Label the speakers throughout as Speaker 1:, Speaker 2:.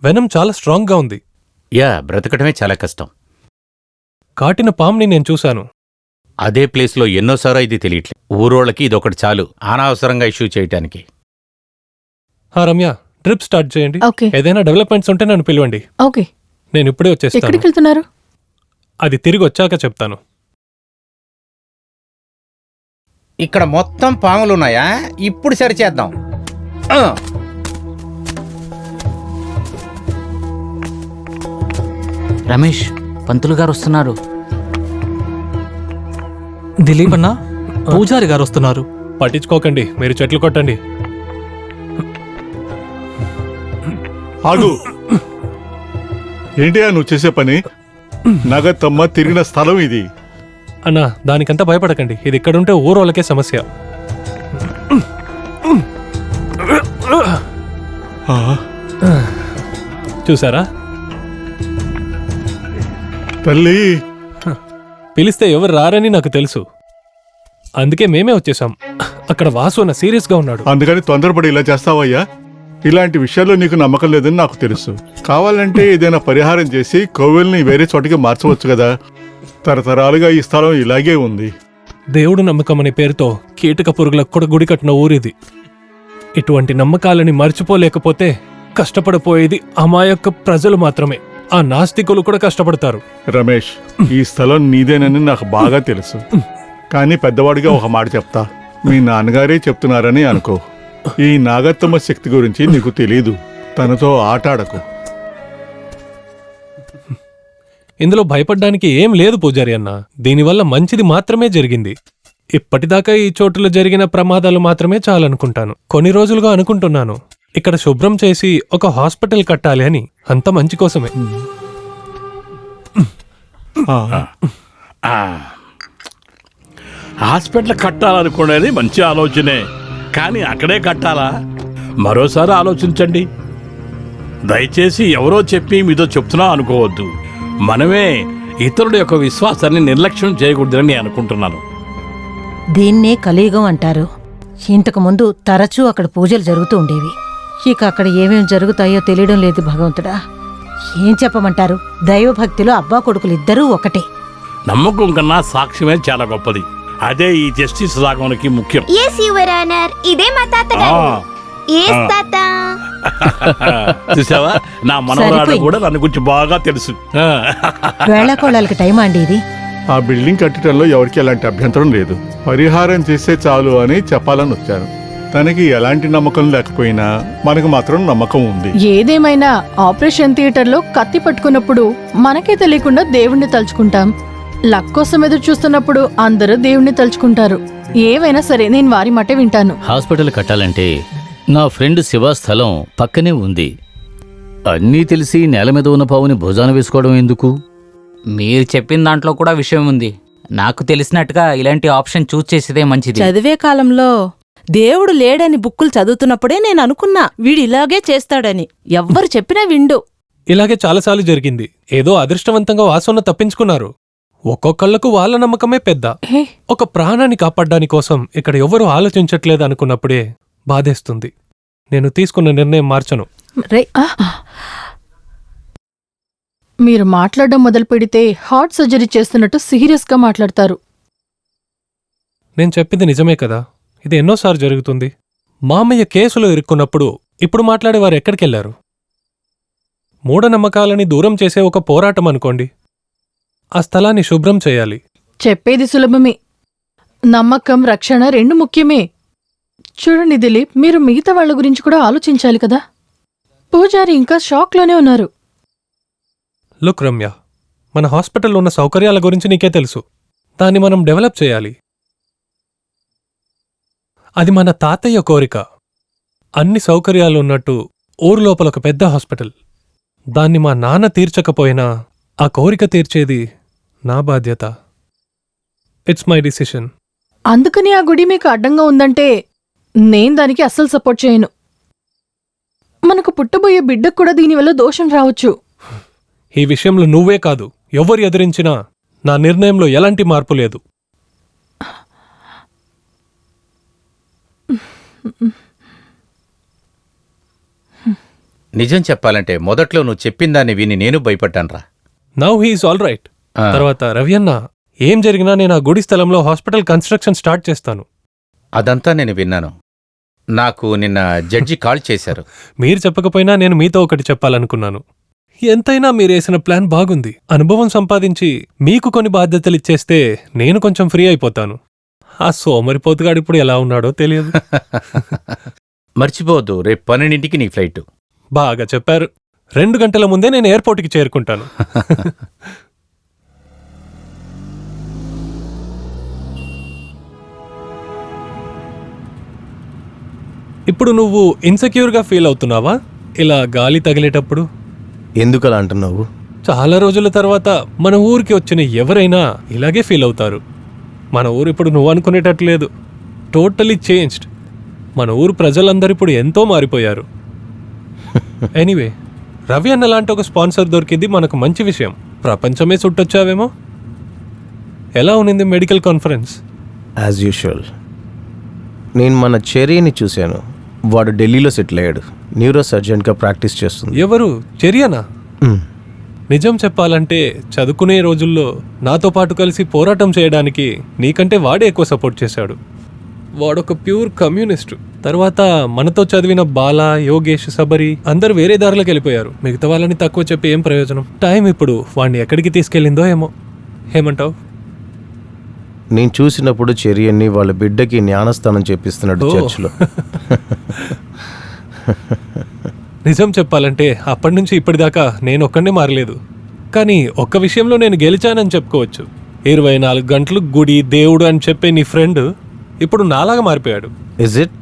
Speaker 1: Venom చాలా స్ట్రాంగ్గా ఉంది.
Speaker 2: బ్రతకడమే చాలా కష్టం.
Speaker 1: కాటిన పాముని నేను చూశాను.
Speaker 2: అదే ప్లేస్లో ఎన్నోసారో ఇది తెలియట్లేదు. ఊరోళ్ళకి ఇదొకటి చాలు అనవసరంగా ఇష్యూ చేయటానికి.
Speaker 1: రమ్య, ట్రిప్ స్టార్ట్ చేయండి.
Speaker 3: ఓకే.
Speaker 1: ఏదైనా డెవలప్మెంట్స్ ఉంటే నన్ను పిలవండి.
Speaker 3: ఓకే.
Speaker 1: నేను ఇప్పుడే వచ్చేస్తాను.
Speaker 3: ఎక్కడికి వెళ్తున్నారు?
Speaker 1: అది తిరిగి వచ్చాక చెప్తాను.
Speaker 4: ఇక్కడ మొత్తం పాములున్నాయా? ఇప్పుడు సరిచేద్దాం.
Speaker 5: రమేష్, పంతులు గారు వస్తున్నారు.
Speaker 6: దిలీప్ అన్న, పూజారి గారు వస్తున్నారు.
Speaker 1: పట్టించుకోకండి, మీరు చెట్లు కొట్టండి.
Speaker 7: ఆగు. ఏంటి నువ్వు చేసే పని? నగతమ్మ తిరిగిన స్థలం ఇది.
Speaker 1: అన్నా, దానికంతా భయపడకండి. ఇది ఇక్కడుంటే ఊరోళ్ళకే సమస్య. చూసారా?
Speaker 7: తల్లి,
Speaker 1: పిలిస్తే ఎవరు రారని నాకు తెలుసు. అందుకే మేమే వచ్చేసాం. అక్కడ వాసు అన్న సీరియస్గా ఉన్నాడు.
Speaker 7: అందుకని తొందరపడి ఇలా చేస్తావయ్యా? ఇలాంటి విషయాల్లో నీకు నమ్మకం లేదని నాకు తెలుసు. కావాలంటే ఏదైనా పరిహారం చేసి కోవిల్ని వేరే చోటికి మార్చవచ్చు కదా. తరతరాలుగా ఈ స్థలం ఇలాగే ఉంది.
Speaker 1: దేవుడు నమ్మకం అనే పేరుతో కీటక పురుగులకు కూడా గుడి కట్టిన ఊరిది. ఇటువంటి నమ్మకాలని మర్చిపోలేకపోతే కష్టపడిపోయేది అమాయక ప్రజలు మాత్రమే. ఆ నాస్తికులు కూడా కష్టపడతారు.
Speaker 7: రమేష్, ఈ స్థలం నీదేనని నాకు బాగా తెలుసు. కానీ పెద్దవాడిగా ఒక మాట చెప్తా. మీ నాన్నగారే చెప్తున్నారని అనుకో. ఈ నాగత్తమ్మ శక్తి గురించి నీకు తెలీదు. తనతో ఆటాడకు.
Speaker 1: ఇందులో భయపడ్డానికి ఏం లేదు పూజారి అన్న. దీనివల్ల మంచిది మాత్రమే జరిగింది. ఇప్పటిదాకా ఈ చోటులో జరిగిన ప్రమాదాలు మాత్రమే చాలనుకుంటాను. కొన్ని రోజులుగా అనుకుంటున్నాను, ఇక్కడ శుభ్రం చేసి ఒక హాస్పిటల్ కట్టాలి అని. అంత మంచి కోసమే.
Speaker 8: హాస్పిటల్ కట్టాలనుకునేది మంచి ఆలోచనే, కానీ అక్కడే కట్టాలా? మరోసారి ఆలోచించండి. దయచేసి ఎవరో చెప్పి మీతో చెప్తున్నా అనుకోవద్దు. మనమే ఇతరుల యొక్క విశ్వాసాన్ని నిర్లక్ష్యం చేయకూడదని నేను అనుకుంటున్నాను.
Speaker 9: దీన్నే కలియుగం అంటారు. ఇంతకు ముందు తరచూ అక్కడ పూజలు జరుగుతూ ఉండేవి. ఇక అక్కడ ఏమేం జరుగుతాయో తెలియడం లేదు భగవంతుడా. ఏం చెప్పమంటారు? దైవభక్తిలో అబ్బా కొడుకులు ఇద్దరూ ఒకటే.
Speaker 8: నమ్మకం కన్నా సాక్ష్యమే చాలా గొప్పది. అదే ఈ జస్టిస్ రాగంకి ముఖ్యం.
Speaker 10: ఇదే మా తాతగారు.
Speaker 8: చూసావా, నా మనవరాలు కూడా నన్ను గురించి బాగా తెలుసు.
Speaker 9: వేళకోళాలకి టైం అండి ఇది.
Speaker 7: ఆ బిల్డింగ్ కట్టడంలో ఎవరికి ఎలాంటి అభ్యంతరం లేదు. పరిహారం చేస్తే చాలు అని చెప్పాలని వచ్చాను. తనకి ఎలాంటి నమ్మకం లేకపోయినా మనకు మాత్రం నమ్మకం ఉంది.
Speaker 3: ఏదేమైనా ఆపరేషన్ థియేటర్లో కత్తి పట్టుకున్నప్పుడు మనకే తెలియకుండా దేవుణ్ణి తలుచుకుంటాం. లక్ కోసం ఎదురు చూస్తున్నప్పుడు అందరూ దేవుణ్ణి తలుచుకుంటారు. ఏవైనా సరే నేను వారి మాట వింటాను.
Speaker 5: హాస్పిటల్ కట్టాలంటే నా ఫ్రెండ్ శివ స్థలం పక్కనే ఉంది. అన్నీ తెలిసి నేల మీద ఉన్న పావుని భుజాన వేసుకోవడం ఎందుకు?
Speaker 6: మీరు చెప్పిన దాంట్లో కూడా విషయం ఉంది. నాకు తెలిసినట్టుగా ఇలాంటి ఆప్షన్ చూస్ చేసేదే మంచిది.
Speaker 11: చదివే కాలంలో దేవుడు లేడని బుక్కులు చదువుతున్నప్పుడే నేను అనుకున్నా వీడు ఇలాగే చేస్తాడని. ఎవ్వరు చెప్పినా విండు.
Speaker 1: ఇలాగే చాలాసార్లు జరిగింది. ఏదో అదృష్టవంతంగా వాసున్న తప్పించుకున్నారు. ఒక్కొక్కళ్లకు వాళ్ళ నమ్మకమే పెద్ద. ఒక ప్రాణాన్ని కాపాడ్డాని కోసం ఇక్కడ ఎవరూ ఆలోచించట్లేదు అనుకున్నప్పుడే బాధేస్తుంది. నేను తీసుకున్న నిర్ణయం మార్చను.
Speaker 3: మీరు మాట్లాడడం మొదలు పెడితే హార్ట్ సర్జరీ చేస్తున్నట్టు సీరియస్గా మాట్లాడతారు.
Speaker 1: నేను చెప్పింది నిజమే కదా. ఇది ఎన్నోసార్లు జరుగుతుంది. మామయ్య కేసులో ఇరుక్కున్నప్పుడు ఇప్పుడు మాట్లాడేవారు ఎక్కడికెళ్లారు? మూఢనమ్మకాలని దూరం చేసే ఒక పోరాటం అనుకోండి. ఆ స్థలాన్ని శుభ్రం చేయాలి.
Speaker 3: చెప్పేది సులభమే. నమ్మకం, రక్షణ రెండు ముఖ్యమే. చూడండి దిలీప్, మీరు మిగతా వాళ్ళ గురించి కూడా ఆలోచించాలి కదా. పూజారి ఇంకా షాక్లోనే ఉన్నారు.
Speaker 1: లుక్ రమ్య, మన హాస్పిటల్లో ఉన్న సౌకర్యాల గురించి నీకే తెలుసు. దాన్ని మనం డెవలప్ చేయాలి. అది మన తాతయ్య కోరిక. అన్ని సౌకర్యాలు ఉన్నట్టు ఊరు లోపల ఒక పెద్ద హాస్పిటల్. దాన్ని మా నాన్న తీర్చకపోయినా ఆ కోరిక తీర్చేది నా బాధ్యత. It's my decision.
Speaker 3: అందుకని ఆ గుడి మీకు అడ్డంగా ఉందంటే నేను దానికి అస్సలు సపోర్ట్ చేయను. మనకు పుట్టబోయే బిడ్డకు కూడా దీనివల్ల దోషం రావచ్చు.
Speaker 1: ఈ విషయంలో నువ్వే కాదు, ఎవరు ఎదిరించినా నా నిర్ణయంలో ఎలాంటి మార్పు లేదు.
Speaker 2: నిజం చెప్పాలంటే మొదట్లో నువ్వు చెప్పిన దాన్ని విని నేను భయపడ్డానురా.
Speaker 1: Now he is all right.
Speaker 2: ఆ.
Speaker 1: తర్వాత రవి అన్న, ఏం జరిగినా నేను ఆ గుడి స్థలంలో హాస్పిటల్ కన్స్ట్రక్షన్ స్టార్ట్ చేస్తాను.
Speaker 2: అదంతా నేను విన్నాను. నాకు నిన్న జడ్జి కాల్ చేశారు.
Speaker 1: మీరు చెప్పకపోయినా నేను మీతో ఒకటి చెప్పాలనుకున్నాను. ఎంతైనా మీరేసిన ప్లాన్ బాగుంది. అనుభవం సంపాదించి మీకు కొన్ని బాధ్యతలు ఇచ్చేస్తే నేను కొంచెం ఫ్రీ అయిపోతాను. ఆ సోమరిపోతుగాడు ఇప్పుడు ఎలా ఉన్నాడో తెలియదు.
Speaker 2: మర్చిపోవద్దు, రేపు 12ంటికి నీ ఫ్లైట్.
Speaker 1: బాగా చెప్పారు. 2 గంటల ముందే నేను ఎయిర్పోర్ట్కి చేరుకుంటాను. ఇప్పుడు నువ్వు ఇన్సెక్యూర్గా ఫీల్ అవుతున్నావా ఇలా గాలి తగిలేటప్పుడు?
Speaker 12: ఎందుకు అలా అంటున్నావు?
Speaker 1: చాలా రోజుల తర్వాత మన ఊరికి వచ్చిన ఎవరైనా ఇలాగే ఫీల్ అవుతారు. మన ఊరు ఇప్పుడు నువ్వు అనుకునేటట్లేదు. Totally changed. మన ఊరు ప్రజలందరూ ఇప్పుడు ఎంతో మారిపోయారు. ఎనీవే, రవి అన్న లాంటి ఒక స్పాన్సర్ దొరికింది మనకు మంచి విషయం. ప్రపంచమే చుట్టొచ్చావేమో. ఎలా ఉన్నింది మెడికల్ కాన్ఫరెన్స్?
Speaker 12: As usual. నేను మన చెరీని చూశాను. వాడు ఢిల్లీలో సెటిల్ అయ్యాడు. న్యూరో సర్జన్గా ప్రాక్టీస్ చేస్తుంది.
Speaker 1: ఎవరు? చెరియనా? నిజం చెప్పాలంటే చదువుకునే రోజుల్లో నాతో పాటు కలిసి పోరాటం చేయడానికి నీకంటే వాడే ఎక్కువ సపోర్ట్ చేశాడు. వాడొక ప్యూర్ కమ్యూనిస్టు. తర్వాత మనతో చదివిన బాలా, యోగేష్, సబరి అందరూ వేరే దారిలోకి వెళ్ళిపోయారు. మిగతా వాళ్ళని తక్కువ చెప్పి ఏం ప్రయోజనం? టైం ఇప్పుడు వాడిని ఎక్కడికి తీసుకెళ్ళిందో ఏమో. ఏమంటావు?
Speaker 12: నేను చూసినప్పుడు చెరియన్ని వాళ్ళ బిడ్డకి జ్ఞానస్థానం చేపిస్తున్నాడు చర్చిలో.
Speaker 1: నిజం చెప్పాలంటే అప్పటి నుంచి ఇప్పటిదాకా నేను ఒక్కడే మారలేదు. కానీ ఒక్క విషయంలో నేను గెలిచానని చెప్పుకోవచ్చు. 24 గంటలు గుడి, దేవుడు అని చెప్పే నీ ఫ్రెండ్ ఇప్పుడు నాలాగా మారిపోయాడు.
Speaker 12: Is it?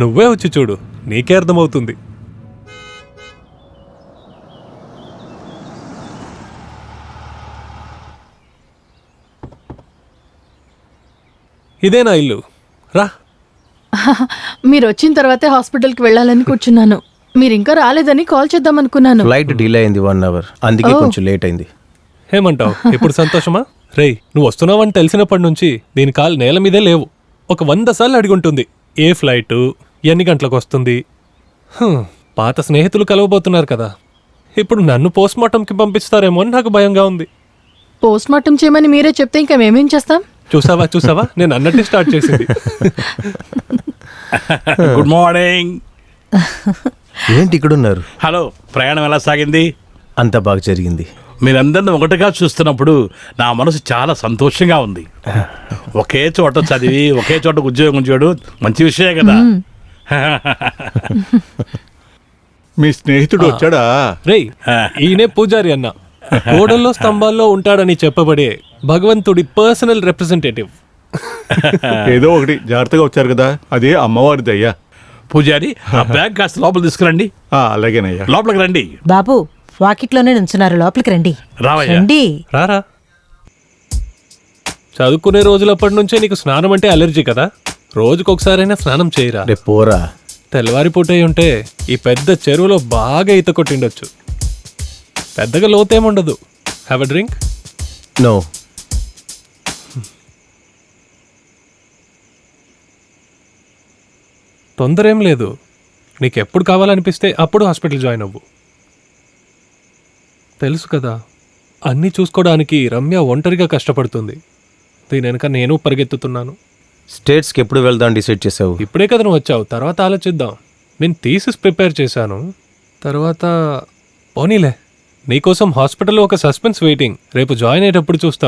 Speaker 1: నువ్వే వచ్చి చూడు, నీకే అర్థమవుతుంది. ఇదే నా ఇల్లు, రా.
Speaker 3: మీరు వచ్చిన తర్వాతే హాస్పిటల్కి వెళ్ళాలని కూర్చున్నాను. మీరు ఇంకా రాలేదని కాల్ చేద్దామనుకున్నాను.
Speaker 12: ఫ్లైట్ డిలే అయింది 1 hour. అందుకే కొంచెం లేట్ అయింది.
Speaker 1: ఏమంటావు? ఇప్పుడు సంతోషమా? రేయ్, నువ్వు వస్తున్నావని తెలిసినప్పటి నుంచి దీని కాలు నేల మీదే లేవు. ఒక 100 సార్లు అడిగుంటుంది ఏ ఫ్లైటు, ఎన్ని గంటలకు వస్తుంది. పాత స్నేహితులు కలవబోతున్నారు కదా. ఇప్పుడు నన్ను పోస్ట్మార్టంకి పంపిస్తారేమో అని నాకు భయంగా ఉంది.
Speaker 3: పోస్ట్మార్టం చేయమని మీరే చెప్తే ఇంకా మేమేం చేస్తాం?
Speaker 1: చూసావా, నేను అన్నట్టే స్టార్ట్ చేసింది.
Speaker 8: Good morning.
Speaker 12: ఏంటి ఇక్కడున్నారు?
Speaker 8: హలో, ప్రయాణం ఎలా సాగింది?
Speaker 12: అంత బాగా జరిగింది.
Speaker 8: మీరందరిని ఒకటిగా చూస్తున్నప్పుడు నా మనసు చాలా సంతోషంగా ఉంది. ఒకే చోట చదివి ఒకే చోట ఉద్యోగం చేయడం మంచి విషయమే కదా.
Speaker 7: మీ స్నేహితుడు వచ్చాడా?
Speaker 1: రేయ్, ఈయనే పూజారి అన్న. గోడల్లో స్తంభాల్లో ఉంటాడని చెప్పబడే భగవంతుడి పర్సనల్ రిప్రజెంటేటివ్.
Speaker 7: ఏదో ఒకటి, జాగ్రత్తగా వచ్చారు కదా. అదే అమ్మవారి దయ్యా.
Speaker 8: పూజారి, ఆ బ్యాగ్ కాస్త లోపల తీసుకురండి.
Speaker 7: అలాగేనయ్యా.
Speaker 8: లోపలికి రండి.
Speaker 9: బాబు, వాకిట్లోనే నుంచున్నారు, లోపలికి రండి.
Speaker 8: రావయ్యా.
Speaker 9: రండి.
Speaker 1: రారా. చదువుకునే రోజులప్పటి నుంచే నీకు స్నానం అంటే అలర్జీ కదా. రోజుకొకసారైనా స్నానం చేయరా.
Speaker 12: రేపు పోరా.
Speaker 1: తెల్లవారి పూటై ఉంటే ఈ పెద్ద చెరువులో బాగా ఈత కొట్టిండొచ్చు. పెద్దగా లోతేముండదు. Have a drink?
Speaker 12: నో.
Speaker 1: తొందర ఏం లేదు. నీకు ఎప్పుడు కావాలనిపిస్తే అప్పుడు హాస్పిటల్ జాయిన్ అవ్వు. తెలుసు కదా, అన్నీ చూసుకోవడానికి రమ్య ఒంటరిగా కష్టపడుతుంది. దీని వెనక నేను పరిగెత్తుతున్నాను.
Speaker 12: స్టేట్స్కి ఎప్పుడు వెళ్దాం డిసైడ్ చేసావు?
Speaker 1: ఇప్పుడే కదా నువ్వు వచ్చావు, తర్వాత ఆలోచిద్దాం. నేను థీసిస్ ప్రిపేర్ చేశాను. తర్వాత పోనీలే, నీకోసం హాస్పిటల్లో ఒక సస్పెన్స్ వెయిటింగ్. రేపు జాయిన్ అయ్యేటప్పుడు చూస్తావు.